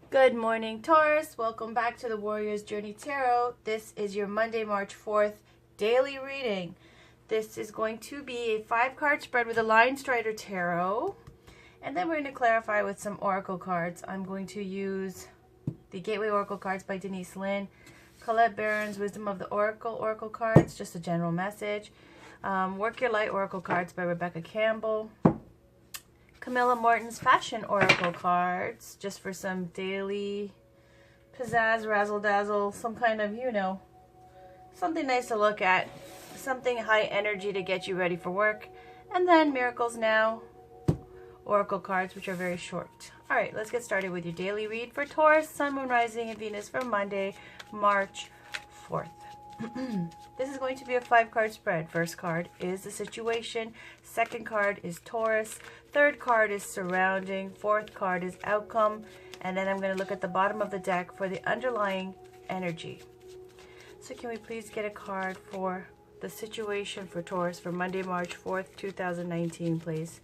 Good morning, Taurus. Welcome back to the Warrior's Journey Tarot. This is your Monday, March 4th daily reading. This is going to be a 5-card spread with a Lion Strider Tarot. And then we're going to clarify with some Oracle cards. I'm going to use the Gateway Oracle cards by Denise Lynn, Colette Barron's Wisdom of the Oracle cards, just a general message. Work Your Light Oracle cards by Rebecca Campbell. Camilla Morton's Fashion Oracle cards, just for some daily pizzazz, razzle dazzle, some kind of, something nice to look at, something high energy to get you ready for work. And then Miracles Now Oracle cards, which are very short. All right, let's get started with your daily read for Taurus, Sun, Moon, Rising, and Venus for Monday, March 4th. This is going to be a 5-card spread. First card is the situation. Second card is Taurus. Third card is surrounding. Fourth card is outcome. And then I'm going to look at the bottom of the deck for the underlying energy. So can we please get a card for the situation for Taurus for Monday, March 4th, 2019, please?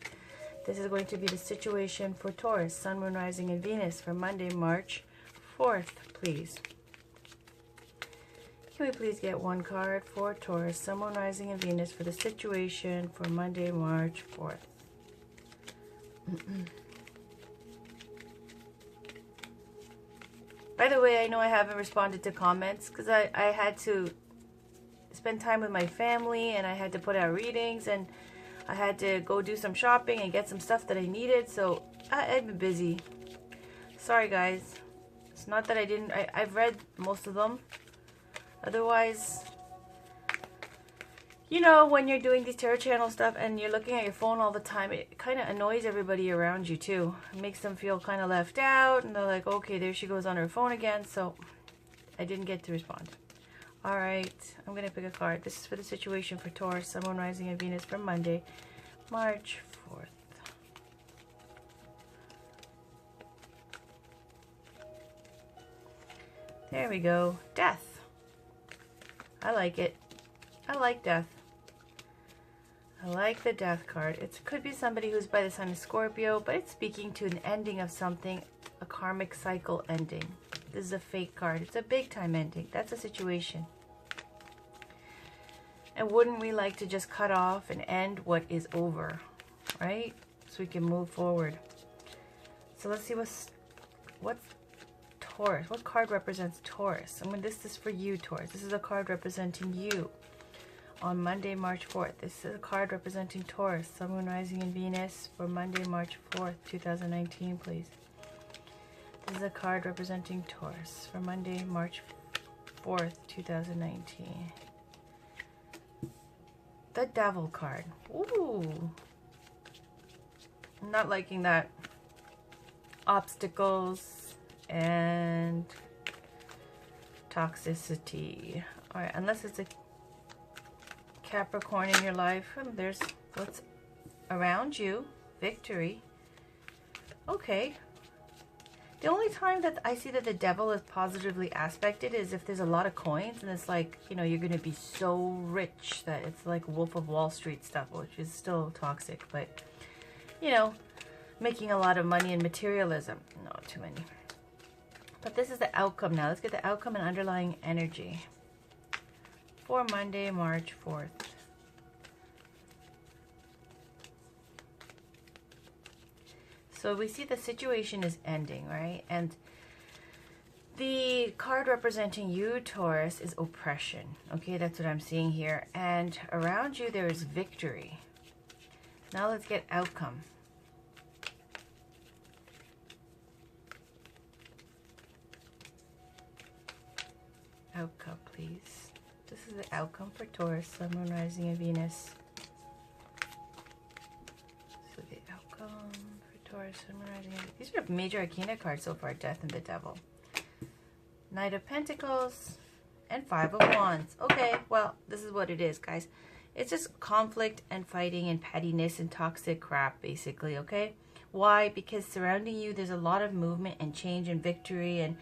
This is going to be the situation for Taurus, Sun, Moon, Rising, and Venus for Monday, March 4th, please. Can we please get one card for Taurus, Sun, Moon, Rising, and Venus for the situation for Monday, March 4th? By the way, I know I haven't responded to comments because I had to spend time with my family and I had to put out readings and I had to go do some shopping and get some stuff that I needed. So I've been busy. Sorry, guys. It's not that I didn't. I've read most of them. Otherwise, when you're doing these tarot channel stuff and you're looking at your phone all the time, it kind of annoys everybody around you too. It makes them feel kind of left out and they're like, okay, there she goes on her phone again. So I didn't get to respond. All right, I'm going to pick a card. This is for the situation for Taurus, Sun, Moon, Rising, and Venus for Monday, March 4th. There we go. Death. I like it. I like death. I like the death card. It could be somebody who's by the sign of Scorpio, but it's speaking to an ending of something, a karmic cycle ending. This is a fake card. It's a big time ending. That's a situation. And wouldn't we like to just cut off and end what is over, right? So we can move forward. So let's see what's Taurus. What card represents Taurus? I mean, this is for you, Taurus. This is a card representing you on Monday, March 4th. This is a card representing Taurus, Sun, Moon, Rising, and Venus for Monday, March 4th, 2019, please. This is a card representing Taurus for Monday, March 4th, 2019. The Devil card. Ooh. I'm not liking that. Obstacles and toxicity. All right, unless it's a Capricorn in your life, there's what's around you. Victory. Okay. The only time that I see that the devil is positively aspected is if there's a lot of coins and it's like, you're going to be so rich that it's like Wolf of Wall Street stuff, which is still toxic, but, making a lot of money and materialism. Not too many. But this is the outcome now. Let's get the outcome and underlying energy for Monday, March 4th. So we see the situation is ending, right? And the card representing you, Taurus, is oppression. Okay, that's what I'm seeing here. And around you, there is victory. Now let's get outcome. Outcome, please. This is the outcome for Taurus, Sun, Moon, Rising, and Venus. So the outcome for Taurus, Sun, Moon, Rising, and Venus. These are major arcana cards so far, Death and the Devil. Knight of Pentacles and 5 of Wands. Okay, well, this is what it is, guys. It's just conflict and fighting and pettiness and toxic crap, basically, okay? Why? Because surrounding you, there's a lot of movement and change and victory and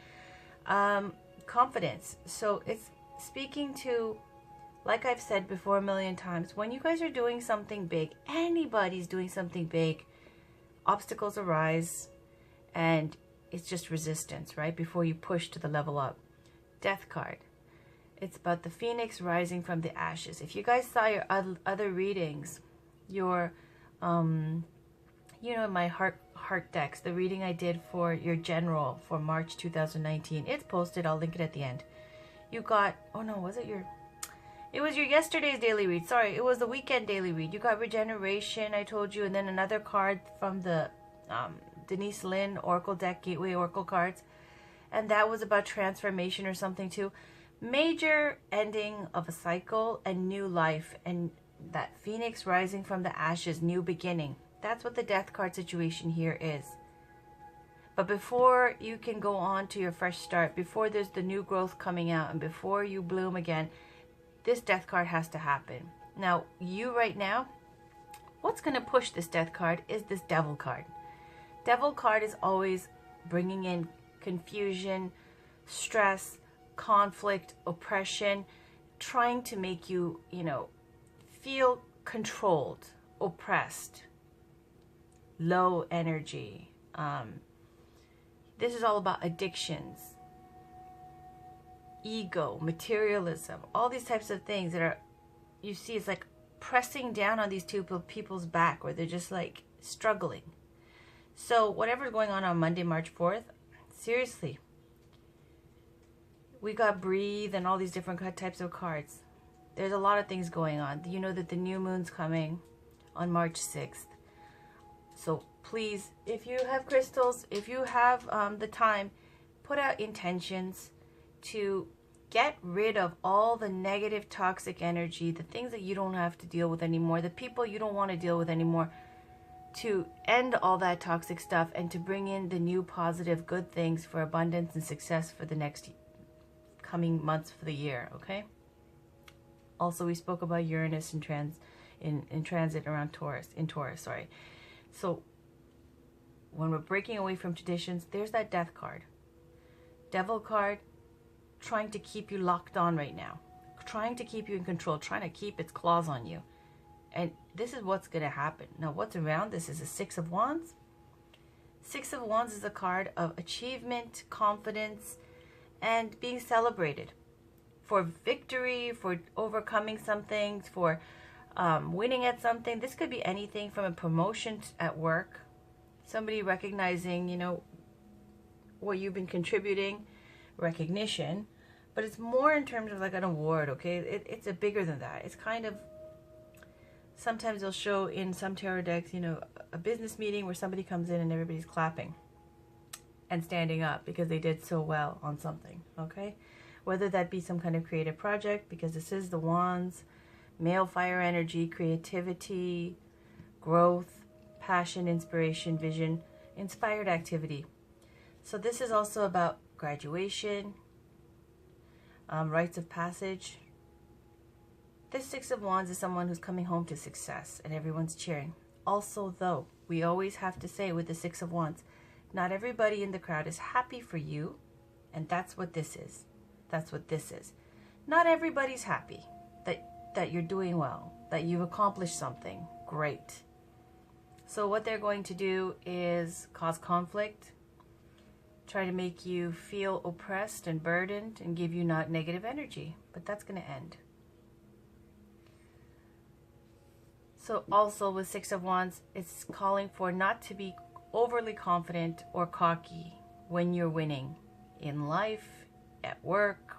confidence. So it's speaking to, like I've said before a million times, when you guys are doing something big, anybody's doing something big, obstacles arise and it's just resistance, right? Before you push to the level up. Death card. It's about the phoenix rising from the ashes. If you guys saw your other readings, your, you know, my heart decks, the reading I did for your general for March 2019, it's posted. I'll link it at the end. You got, oh no, was it your, it was your yesterday's daily read. Sorry, it was the weekend daily read. You got regeneration, I told you, and then another card from the Denise Lynn Oracle deck, Gateway Oracle cards. And that was about transformation or something too. Major ending of a cycle and new life, and that phoenix rising from the ashes, new beginning. That's what the death card situation here is. But before you can go on to your fresh start, before there's the new growth coming out, and before you bloom again, this death card has to happen. Now, you right now, what's going to push this death card is this devil card. Devil card is always bringing in confusion, stress, conflict, oppression, trying to make you, you know, feel controlled, oppressed, low energy. This is all about addictions, ego, materialism, all these types of things that are, you see, it's like pressing down on these two people's back where they're just like struggling. So whatever's going on Monday, March 4th, seriously, we got breathe and all these different types of cards. There's a lot of things going on. You know that the new moon's coming on March 6th. So please, if you have crystals, if you have the time, put out intentions to get rid of all the negative, toxic energy, the things that you don't have to deal with anymore, the people you don't want to deal with anymore, to end all that toxic stuff and to bring in the new, positive, good things for abundance and success for the next coming months for the year, okay? Also, we spoke about Uranus in transit around Taurus, sorry. So when we're breaking away from traditions, there's that death card. Devil card, trying to keep you locked on right now, trying to keep you in control, trying to keep its claws on you. And this is what's going to happen. Now, what's around this is a Six of Wands. Six of Wands is a card of achievement, confidence, and being celebrated for victory, for overcoming some things, for winning at something. This could be anything from a promotion at work, somebody recognizing, you know, what you've been contributing, recognition, but it's more in terms of like an award, okay? It's a bigger than that. It's kind of, sometimes they'll show in some tarot decks, you know, a business meeting where somebody comes in and everybody's clapping and standing up because they did so well on something, okay? Whether that be some kind of creative project, because this is the Wands, male fire energy, creativity, growth, passion, inspiration, vision, inspired activity. So this is also about graduation, rites of passage. This Six of Wands is someone who's coming home to success and everyone's cheering. Also, though, we always have to say with the Six of Wands, not everybody in the crowd is happy for you, and that's what this is. That's what this is. Not everybody's happy that you're doing well, that you've accomplished something great. So what they're going to do is cause conflict, try to make you feel oppressed and burdened and give you not negative energy, but that's going to end. So also with Six of Wands, it's calling for not to be overly confident or cocky when you're winning in life, at work,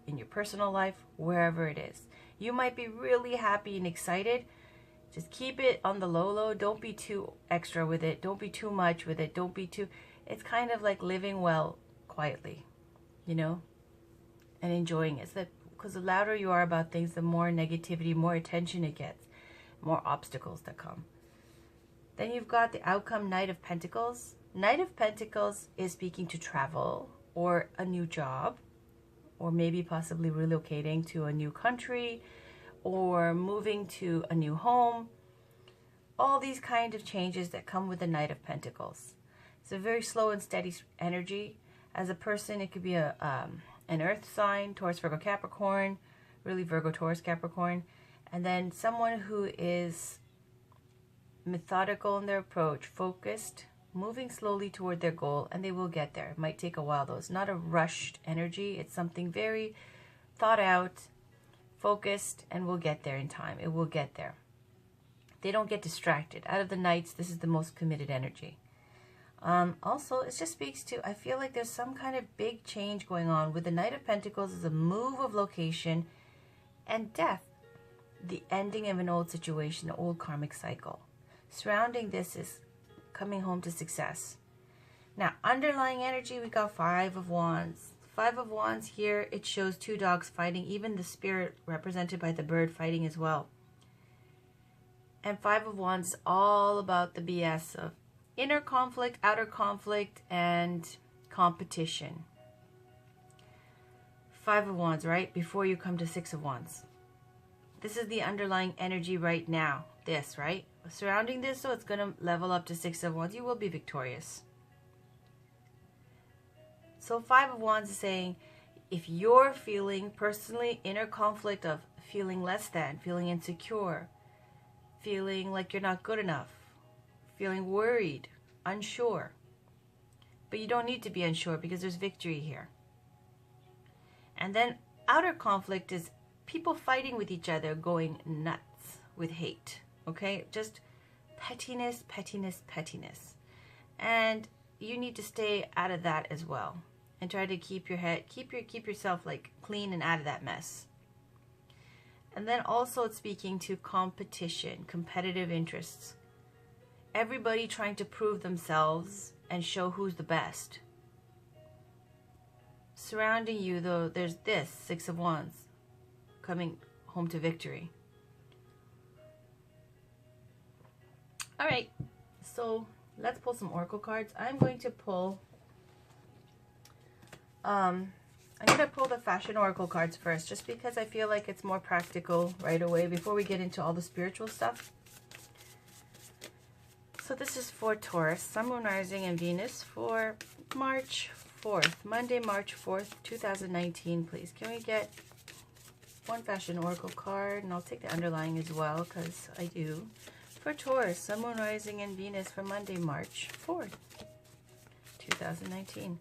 in your personal life, wherever it is. You might be really happy and excited. Just keep it on the low. Don't be too extra with it. Don't be too much with it. Don't be too... It's kind of like living well quietly, you know, and enjoying it. Because the louder you are about things, the more negativity, more attention it gets, more obstacles that come. Then you've got the outcome, Knight of Pentacles. Knight of Pentacles is speaking to travel or a new job, or maybe possibly relocating to a new country or moving to a new home. All these kind of changes that come with the Knight of Pentacles. It's a very slow and steady energy. As a person, it could be an earth sign, Taurus, Virgo, Capricorn, really Virgo, Taurus, Capricorn. And then someone who is methodical in their approach, focused, moving slowly toward their goal, and they will get there. It might take a while, though. It's not a rushed energy. It's something very thought out, focused, and will get there in time. It will get there. They don't get distracted. Out of the Knights, this is the most committed energy. Also, it just speaks to, I feel like there's some kind of big change going on. With the Knight of Pentacles is a move of location and death. The ending of an old situation, an old karmic cycle. Surrounding this is coming home to success. Now, underlying energy, we got Five of Wands. Five of Wands here, it shows two dogs fighting, even the spirit represented by the bird fighting as well. And Five of Wands is all about the BS of inner conflict, outer conflict, and competition. Five of Wands, right? Before you come to Six of Wands. This is the underlying energy right now. This, right? Surrounding this, so it's going to level up to Six of Wands. You will be victorious. So Five of Wands is saying, if you're feeling personally inner conflict of feeling less than, feeling insecure, feeling like you're not good enough, feeling worried, unsure. But you don't need to be unsure because there's victory here. And then outer conflict is people fighting with each other, going nuts with hate. Okay? Just pettiness, pettiness, pettiness. And you need to stay out of that as well. And try to keep your head, keep yourself like clean and out of that mess. And then also it's speaking to competition, competitive interests. Everybody trying to prove themselves and show who's the best. Surrounding you, though, there's this, Six of Wands, coming home to victory. All right, so let's pull some oracle cards. I'm going to pull the fashion oracle cards first, just because I feel like it's more practical right away before we get into all the spiritual stuff. So this is for Taurus, Sun, Moon, Rising, and Venus for March 4th, Monday, March 4th, 2019, please. Can we get one fashion oracle card? And I'll take the underlying as well, because I do. For Taurus, Sun, Moon, Rising, and Venus for Monday, March 4th, 2019.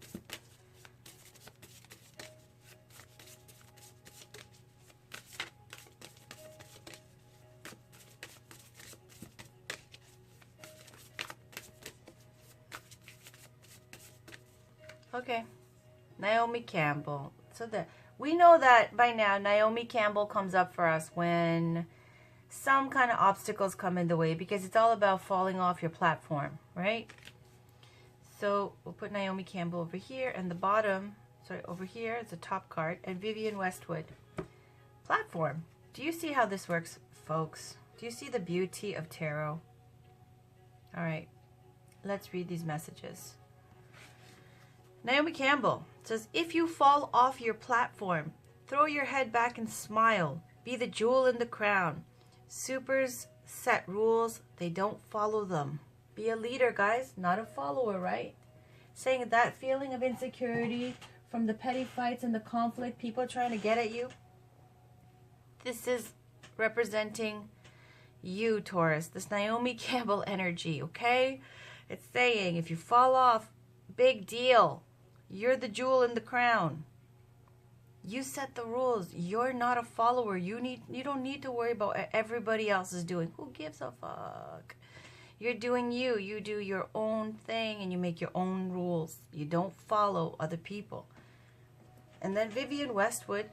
Okay, Naomi Campbell. So we know that by now Naomi Campbell comes up for us when some kind of obstacles come in the way, because it's all about falling off your platform, right? So we'll put Naomi Campbell over here, and the bottom, sorry, over here is the top card, and Vivienne Westwood. Platform. Do you see how this works, folks? Do you see the beauty of tarot? All right, let's read these messages. Naomi Campbell says, if you fall off your platform, throw your head back and smile. Be the jewel in the crown. Supers set rules. They don't follow them. Be a leader, guys, not a follower, right? Saying that feeling of insecurity from the petty fights and the conflict, people trying to get at you. This is representing you, Taurus. This Naomi Campbell energy, okay? It's saying if you fall off, big deal. You're the jewel in the crown. You set the rules. You're not a follower. You don't need to worry about what everybody else is doing. Who gives a fuck? You're doing you. You do your own thing and you make your own rules. You don't follow other people. And then Vivienne Westwood,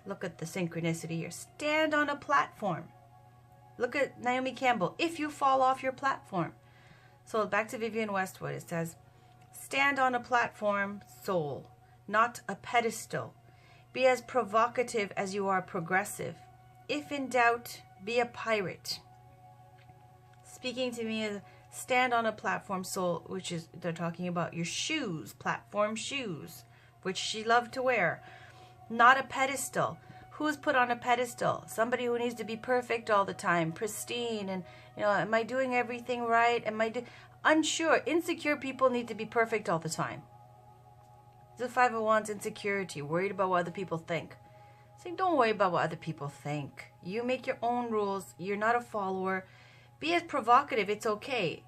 look at the synchronicity here. Stand on a platform. Look at Naomi Campbell. If you fall off your platform. So back to Vivienne Westwood. It says, stand on a platform, soul, not a pedestal. Be as provocative as you are progressive. If in doubt, be a pirate. Speaking to me as stand on a platform, soul, which is, they're talking about your shoes, platform shoes, which she loved to wear. Not a pedestal. Who's put on a pedestal? Somebody who needs to be perfect all the time, pristine, and, you know, am I doing everything right? Am I unsure? Insecure people need to be perfect all the time. The Five of Wands, insecurity, worried about what other people think. Say, don't worry about what other people think. You make your own rules. You're not a follower. Be as provocative. It's okay.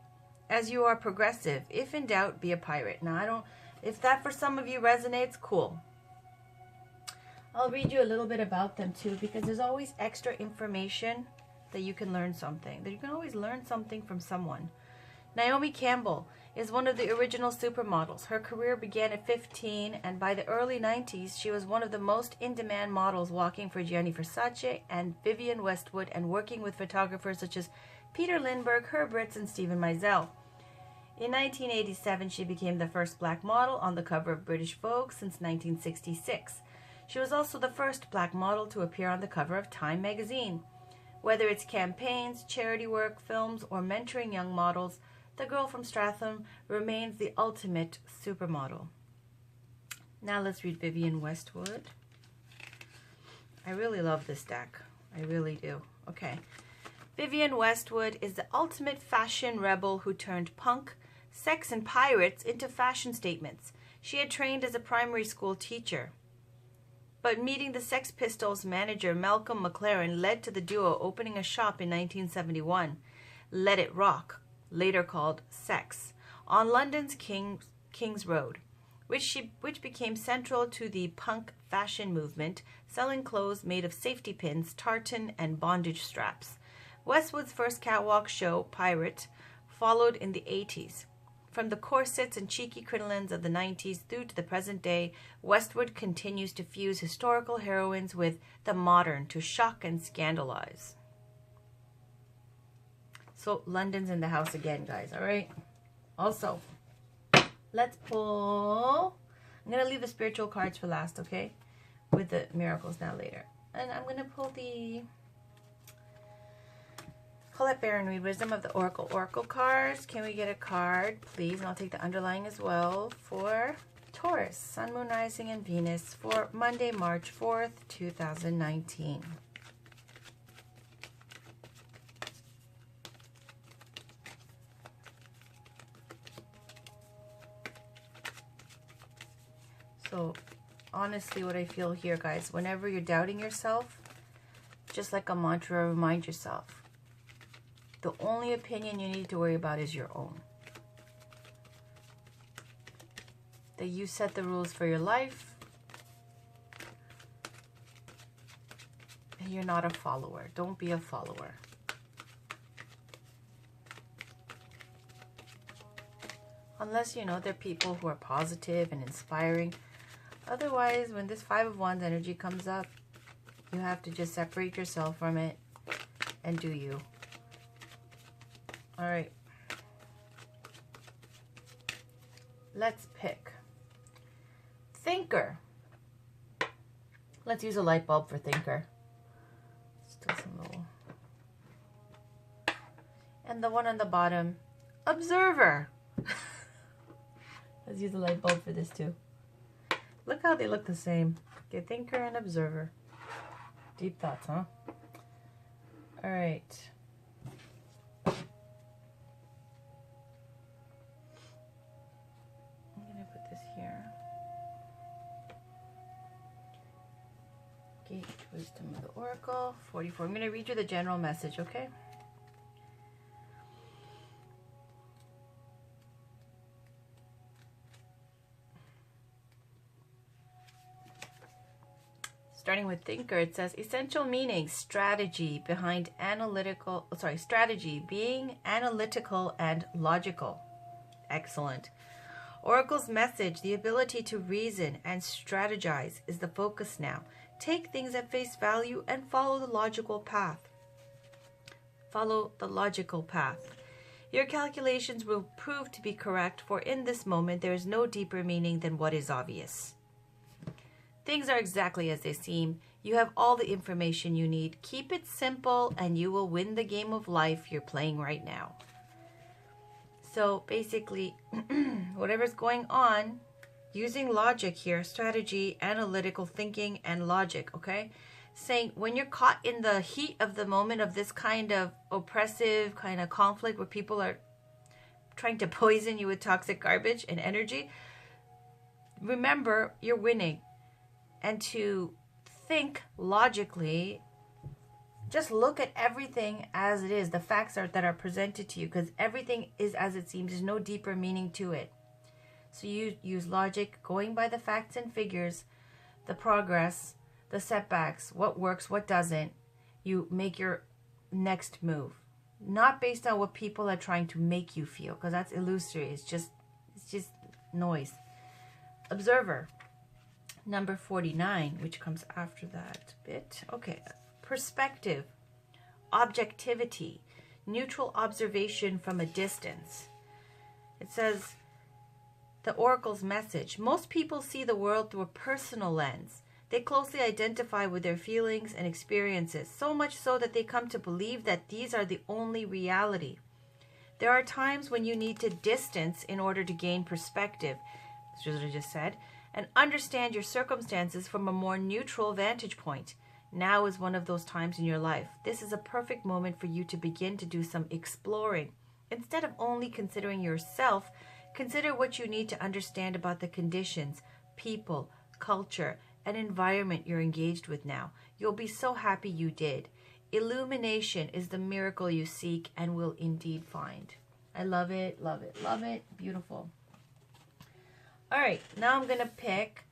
as you are progressive. If in doubt, be a pirate. Now, if that for some of you resonates, cool. I'll read you a little bit about them too, because there's always extra information that you can learn something. That you can always learn something from someone. Naomi Campbell is one of the original supermodels. Her career began at 15, and by the early 90s, she was one of the most in-demand models, walking for Gianni Versace and Vivienne Westwood, and working with photographers such as Peter Lindbergh, Herb Ritts, and Stephen Meisel. In 1987, she became the first black model on the cover of British Vogue since 1966. She was also the first black model to appear on the cover of Time magazine. Whether it's campaigns, charity work, films, or mentoring young models, the girl from Stratham remains the ultimate supermodel. Now let's read Vivienne Westwood. I really love this deck. I really do. Okay. Vivienne Westwood is the ultimate fashion rebel who turned punk, sex, and pirates into fashion statements. She had trained as a primary school teacher, but meeting the Sex Pistols manager Malcolm McLaren led to the duo opening a shop in 1971, Let It Rock, later called Sex, on London's King's Road, which became central to the punk fashion movement, selling clothes made of safety pins, tartan, and bondage straps. Westwood's first catwalk show, Pirate, followed in the 80s. From the corsets and cheeky crinolines of the 90s through to the present day, Westwood continues to fuse historical heroines with the modern to shock and scandalize. So London's in the house again, guys, all right? Also, let's pull... I'm going to leave the spiritual cards for last, okay? With the miracles now later. And I'm going to pull the... Colette Baron, read Wisdom of the Oracle cards. Can we get a card, please? And I'll take the underlying as well for Taurus, Sun, Moon, Rising, and Venus for Monday, March 4th, 2019. So, honestly, what I feel here, guys, whenever you're doubting yourself, just like a mantra, remind yourself, the only opinion you need to worry about is your own. That you set the rules for your life, and you're not a follower. Don't be a follower. Unless, you know, they're people who are positive and inspiring. Otherwise, when this Five of Wands energy comes up, you have to just separate yourself from it and do you. All right. Let's pick Thinker. Let's use a light bulb for Thinker. Still some little. And the one on the bottom, Observer. Let's use a light bulb for this too. Look how they look the same. Okay, Thinker and Observer. Deep thoughts, huh? All right. I'm going to put this here. Gate Wisdom of the Oracle, 44. I'm going to read you the general message, okay? Starting with Thinker, it says essential meaning, strategy being analytical and logical. Excellent. Oracle's message, the ability to reason and strategize is the focus now. Take things at face value and follow the logical path. Follow the logical path. Your calculations will prove to be correct, for in this moment there is no deeper meaning than what is obvious. Things are exactly as they seem. You have all the information you need. Keep it simple and you will win the game of life you're playing right now. So basically, whatever's going on, using logic here, strategy, analytical thinking, and logic, okay? Saying when you're caught in the heat of the moment of this kind of oppressive kind of conflict where people are trying to poison you with toxic garbage and energy, remember you're winning. And to think logically Just look at everything as it is, the facts that are presented to you, because everything is as it seems. There's no deeper meaning to it. So you use logic, going by the facts and figures, the progress, the setbacks, what works, what doesn't. You make your next move, not based on what people are trying to make you feel, because that's illusory. It's just noise. Observer, number 49, which comes after that bit. Okay. Perspective, objectivity, neutral observation from a distance. It says, the oracle's message. Most people see the world through a personal lens. They closely identify with their feelings and experiences, so much so that they come to believe that these are the only reality. There are times when you need to distance in order to gain perspective, as I just said, and understand your circumstances from a more neutral vantage point. Now is one of those times in your life. This is a perfect moment for you to begin to do some exploring. Instead of only considering yourself, consider what you need to understand about the conditions, people, culture, and environment you're engaged with now. You'll be so happy you did. Illumination is the miracle you seek and will indeed find. I love it, love it, love it. Beautiful. All right, now I'm going to pick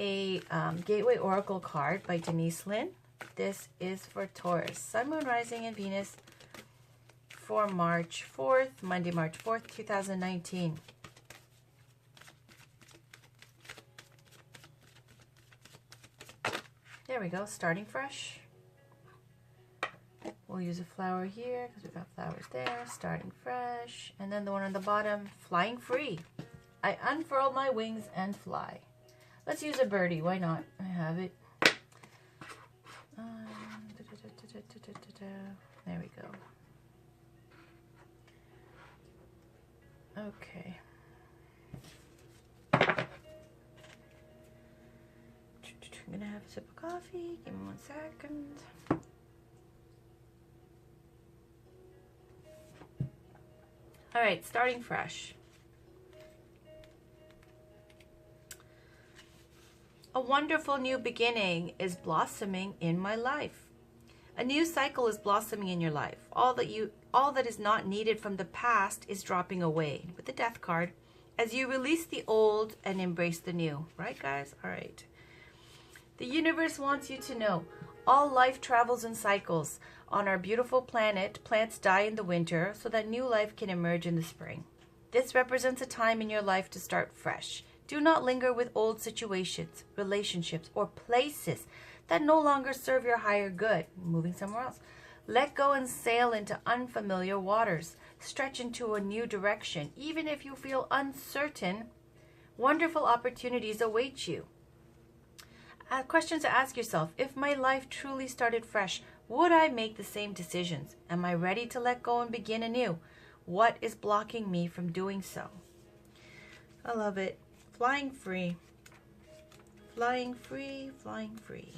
a Gateway Oracle card by Denise Lynn. This is for Taurus, Sun, Moon, Rising, and Venus for March 4th, Monday, March 4th, 2019. There we go, starting fresh. We'll use a flower here because we've got flowers there, starting fresh. And then the one on the bottom, flying free. I unfurl my wings and fly. Let's use a birdie. Why not? I have it. There we go. Okay. I'm going to have a sip of coffee. Give me 1 second. All right, starting fresh. A wonderful new beginning is blossoming in my life. A new cycle is blossoming in your life. All that is not needed from the past is dropping away with the Death card as you release the old and embrace the new. Right, guys? All right. The universe wants you to know all life travels in cycles. On our beautiful planet, plants die in the winter so that new life can emerge in the spring. This represents a time in your life to start fresh. Do not linger with old situations, relationships, or places that no longer serve your higher good. Moving somewhere else. Let go and sail into unfamiliar waters. Stretch into a new direction. Even if you feel uncertain, wonderful opportunities await you. Questions to ask yourself. If my life truly started fresh, would I make the same decisions? Am I ready to let go and begin anew? What is blocking me from doing so? I love it. Flying free. Flying free, flying free.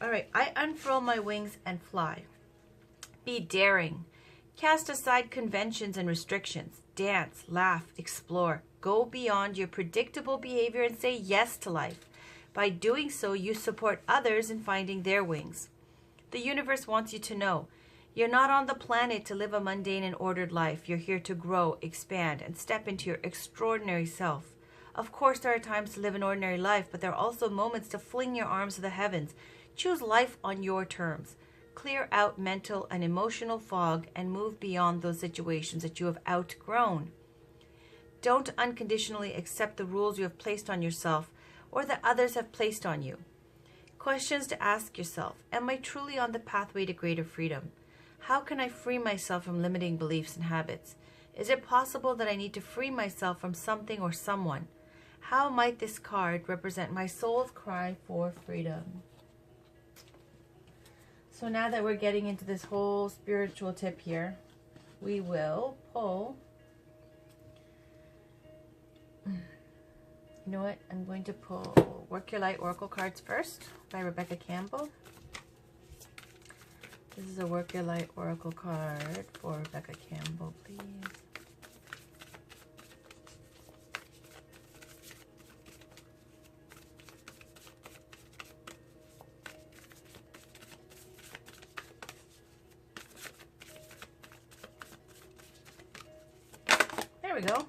All right, I unfurl my wings and fly. Be daring. Cast aside conventions and restrictions. Dance, laugh, explore. Go beyond your predictable behavior and say yes to life. By doing so, you support others in finding their wings. The universe wants you to know you're not on the planet to live a mundane and ordered life. You're here to grow, expand, and step into your extraordinary self. Of course, there are times to live an ordinary life, but there are also moments to fling your arms to the heavens. Choose life on your terms. Clear out mental and emotional fog and move beyond those situations that you have outgrown. Don't unconditionally accept the rules you have placed on yourself or that others have placed on you. Questions to ask yourself. Am I truly on the pathway to greater freedom? How can I free myself from limiting beliefs and habits? Is it possible that I need to free myself from something or someone? How might this card represent my soul's cry for freedom? So now that we're getting into this whole spiritual tip here, we will pull. You know what? I'm going to pull Work Your Light Oracle cards first by Rebecca Campbell. This is a Work Your Light Oracle card for Rebecca Campbell, please. we go.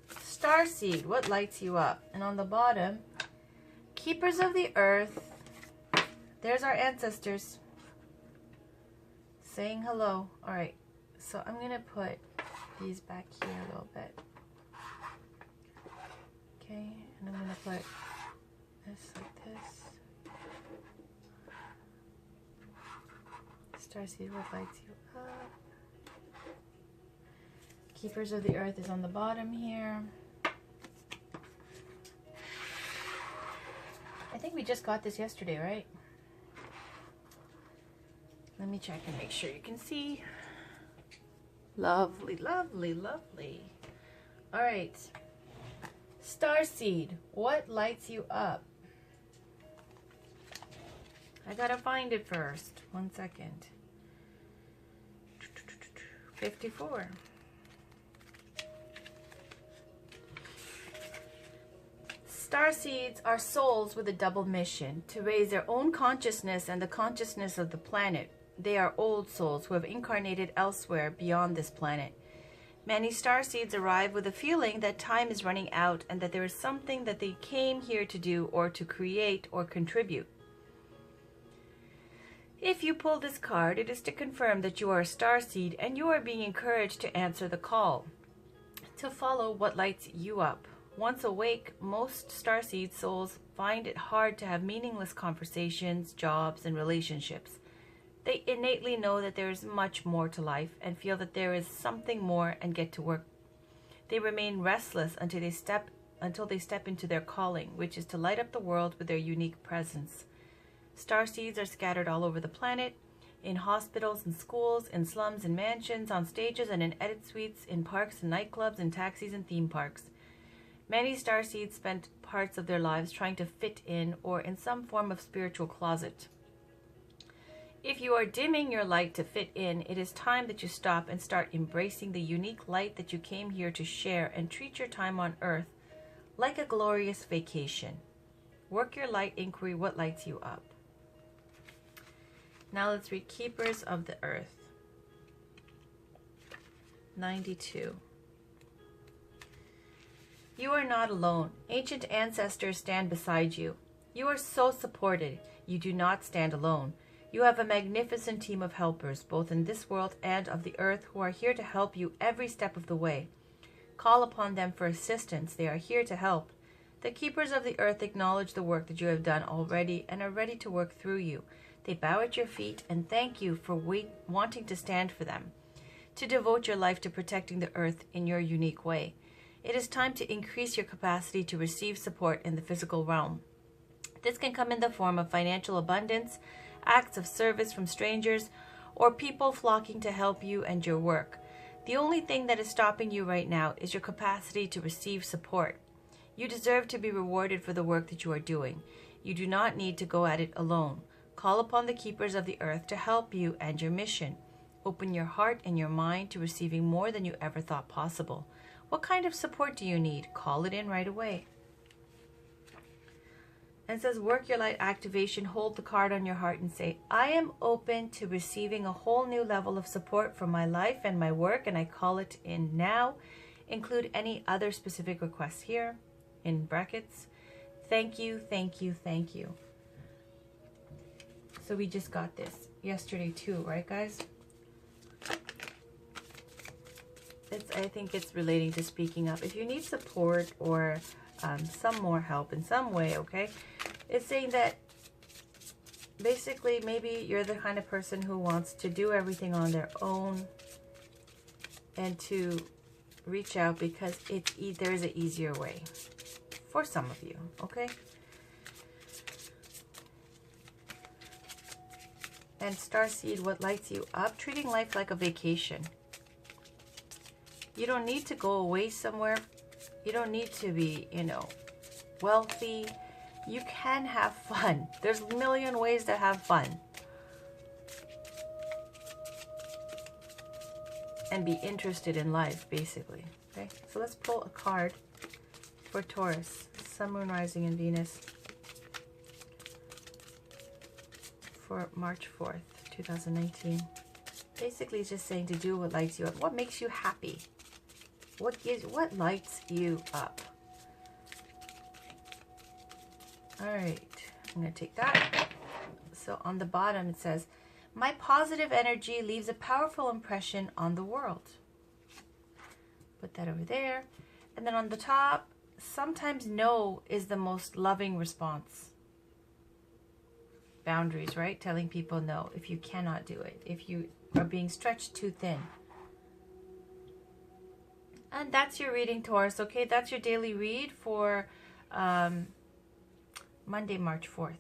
Starseed, what lights you up? And on the bottom, Keepers of the Earth. There's our ancestors saying hello. All right, so I'm gonna put these back here a little bit. Okay, and I'm gonna put this like this. Starseed, what lights you up? Keepers of the Earth is on the bottom here. I think we just got this yesterday, right? Let me check and make sure you can see. Lovely, lovely, lovely. All right. Starseed, what lights you up? I gotta find it first. 1 second. 54. Starseeds are souls with a double mission, to raise their own consciousness and the consciousness of the planet. They are old souls who have incarnated elsewhere beyond this planet. Many starseeds arrive with a feeling that time is running out and that there is something that they came here to do or to create or contribute. If you pull this card, it is to confirm that you are a starseed and you are being encouraged to answer the call, to follow what lights you up. Once awake, most starseed souls find it hard to have meaningless conversations, jobs, and relationships. They innately know that there is much more to life and feel that there is something more and get to work. They remain restless until they step into their calling, which is to light up the world with their unique presence. Starseeds are scattered all over the planet, in hospitals and schools, in slums and mansions, on stages and in edit suites, in parks and nightclubs, in taxis and theme parks. Many starseeds spend parts of their lives trying to fit in or in some form of spiritual closet. If you are dimming your light to fit in, it is time that you stop and start embracing the unique light that you came here to share and treat your time on Earth like a glorious vacation. Work your light inquiry, what lights you up? Now let's read Keepers of the Earth. 92. You are not alone. Ancient ancestors stand beside you. You are so supported. You do not stand alone. You have a magnificent team of helpers, both in this world and of the earth, who are here to help you every step of the way. Call upon them for assistance. They are here to help. The Keepers of the Earth acknowledge the work that you have done already and are ready to work through you. They bow at your feet and thank you for wanting to stand for them, to devote your life to protecting the earth in your unique way. It is time to increase your capacity to receive support in the physical realm. This can come in the form of financial abundance, acts of service from strangers, or people flocking to help you and your work. The only thing that is stopping you right now is your capacity to receive support. You deserve to be rewarded for the work that you are doing. You do not need to go at it alone. Call upon the Keepers of the Earth to help you and your mission. Open your heart and your mind to receiving more than you ever thought possible. What kind of support do you need? Call it in right away. And it says, work your light activation. Hold the card on your heart and say, I am open to receiving a whole new level of support for my life and my work, and I call it in now. Include any other specific requests here in brackets. Thank you, thank you, thank you. So we just got this yesterday too, right guys? I think it's relating to speaking up. If you need support or some more help in some way, okay? It's saying that basically maybe you're the kind of person who wants to do everything on their own and to reach out because there is an easier way for some of you, okay? And Starseed, what lights you up? Treating life like a vacation. You don't need to go away somewhere. You don't need to be, wealthy. You can have fun. There's a million ways to have fun. And be interested in life, basically. Okay, so let's pull a card for Taurus, Sun, Moon, Rising, and Venus for March 4th, 2019. Basically, it's just saying to do what lights you up. What makes you happy? What lights you up? All right, I'm going to take that. So on the bottom it says, my positive energy leaves a powerful impression on the world. Put that over there. And then on the top, sometimes no is the most loving response. Boundaries, right? Telling people no if you cannot do it, if you are being stretched too thin. And that's your reading, Taurus. Okay, that's your daily read for Monday, March 4th.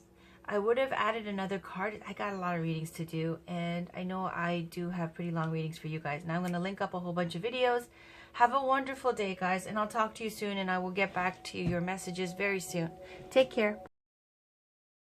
I would have added another card. I got a lot of readings to do, and I know I do have pretty long readings for you guys. Now I'm going to link up a whole bunch of videos. Have a wonderful day, guys, and I'll talk to you soon, and I will get back to your messages very soon. Take care.